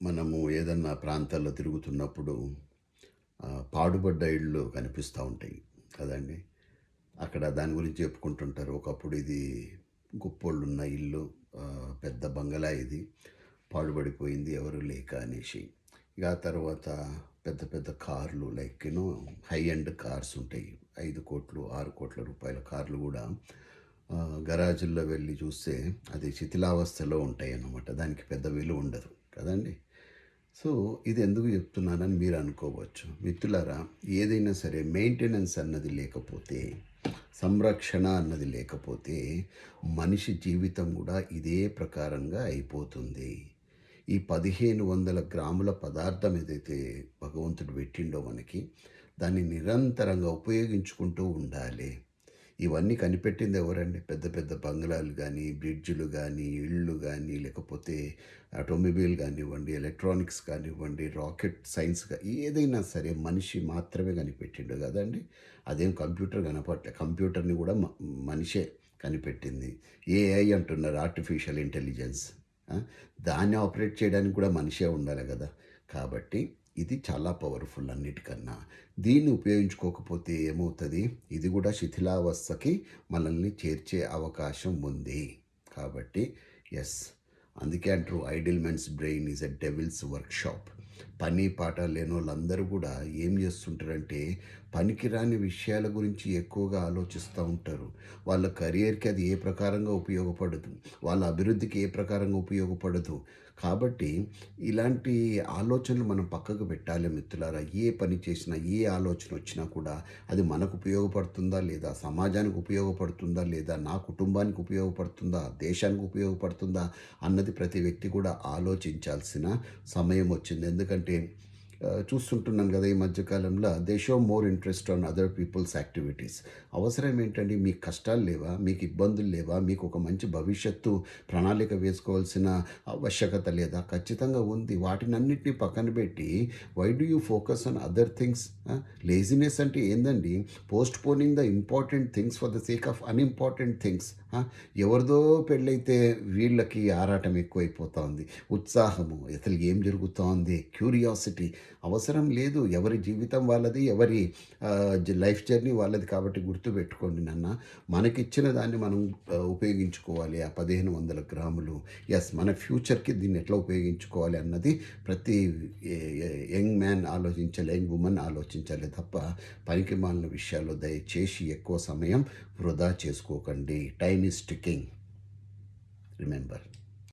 మనము ఏదన్నా ప్రాంతాల్లో తిరుగుతున్నప్పుడు పాడుబడ్డ ఇళ్ళు కనిపిస్తూ ఉంటాయి కదండి. అక్కడ దాని గురించి చెప్పుకుంటుంటారు. ఒకప్పుడు ఇది గొప్పోళ్ళున్న ఇల్లు, పెద్ద బంగళా ఇది. పాడుబడిపోయింది ఎవరు లేక అనేసి. ఇక ఆ తర్వాత పెద్ద పెద్ద కార్లు లైక్ హై ఎండ్ కార్స్ ఉంటాయి. 5,00,00,000, 6,00,00,000 రూపాయల కార్లు కూడా గరాజుల్లో వెళ్ళి చూస్తే అది శిథిలావస్థలో ఉంటాయన్నమాట. దానికి పెద్ద విలువ ఉండదు కదండీ! సో, ఇది ఎందుకు చెప్తున్నానని మీరు అనుకోవచ్చు. మిత్రులారా, ఏదైనా సరే మెయింటెనెన్స్ అన్నది లేకపోతే, సంరక్షణ అన్నది లేకపోతే మనిషి జీవితం కూడా ఇదే ప్రకారంగా అయిపోతుంది. ఈ 1500 గ్రాముల పదార్థం ఏదైతే భగవంతుడు పెట్టిండో మనకి, దాన్ని నిరంతరంగా ఉపయోగించుకుంటూ ఉండాలి. ఇవన్నీ కనిపెట్టింది ఎవరండి? పెద్ద పెద్ద బంగ్లాలు గానీ, బ్రిడ్జులు గానీ, ఇళ్ళు గానీ, లేకపోతే ఆటోమొబైల్ గానివ్వండి, ఎలక్ట్రానిక్స్ కానివ్వండి, రాకెట్ సైన్స్‌గా ఏదైనా సరే మనిషి మాత్రమే కనిపెట్టిండు గదండీ! అదేం కంప్యూటర్ కనపడలే. కంప్యూటర్‌ని గూడా మనిషే కనిపెట్టింది. ఏఐ అంటున్నారు, ఆర్టిఫిషియల్ ఇంటెలిజెన్స్. ఆ! దాన్ని ఆపరేట్ చేయడానికి కూడా మనిషే ఉండాలి గదా! కాబట్టి ఇది చాలా పవర్‌ఫుల్ అన్నిటికన్నా. దీన్ని ఉపయోగించుకోకపోతే ఏమవుతది? ఇది కూడా శిథిలావస్థకి మనల్ని చేర్చే అవకాశం ఉంది. కాబట్టి యెస్. అందుకే అంటారు idle men's brain is a devil's workshop. పని పాట లేనోళ్ళందరూ కూడా ఏం చేస్తుంటారంటే, పనికిరాని విషయాల గురించి ఎక్కువగా ఆలోచిస్తూ ఉంటారు. వాళ్ళ కెరియర్‌కి అది ఏ ప్రకారంగా ఉపయోగపడదు. వాళ్ళ అభివృద్ధికి ఏ ప్రకారంగా ఉపయోగపడదు. కాబట్టి ఇలాంటి ఆలోచనలు మనం పక్కకు పెట్టాలి మిత్రులారా. ఏ పని చేసినా, ఏ ఆలోచన వచ్చినా కూడా అది మనకు ఉపయోగపడుతుందా లేదా? సమాజానికి ఉపయోగపడుతుందా లేదా? నా కుటుంబానికి ఉపయోగపడుతుందా? దేశానికి ఉపయోగపడుతుందా? అన్నది ప్రతి వ్యక్తి కూడా ఆలోచించాల్సిన సమయం వచ్చింది. ఎందుకంటే చూస్తుంటున్నాను కదా! ఈ మధ్య కాలంలో they show more interest on other people's activities. అవసరం ఏంటండి? మీకు కష్టాలు లేవా? మీకు ఇబ్బందులు లేవా? మీకు ఒక మంచి భవిష్యత్తు ప్రణాళిక వేసుకోవాల్సిన ఆవశ్యకత లేదా? ఖచ్చితంగా ఉంది. వాటినన్నిటిని పక్కన పెట్టి why do you focus on other things? Laziness అంటే ఏందండి? Postponing the important things for the sake of unimportant things. ఎవరిదో పెళ్ళైతే వీళ్ళకి ఆరాటం ఎక్కువైపోతా ఉంది. ఉత్సాహము, అసలు ఏం జరుగుతోంది? క్యూరియాసిటీ అవసరం లేదు. ఎవరి జీవితం వాళ్ళది, ఎవరి లైఫ్ జర్నీ వాళ్ళది. కాబట్టి గుర్తుపెట్టుకోండి నాన్న, మనకిచ్చిన దాన్ని మనం ఉపయోగించుకోవాలి. ఆ 1500 గ్రాములు మన ఫ్యూచర్‌కి దీన్ని ఎట్లా ఉపయోగించుకోవాలి అన్నది ప్రతి యంగ్ మ్యాన్ ఆలోచించాలి, యంగ్ వుమన్ ఆలోచించాలి తప్ప పనికిమాలిన విషయాల్లో దయచేసి ఎక్కువ సమయం వృధా చేసుకోకండి. Time is ticking. రిమెంబర్.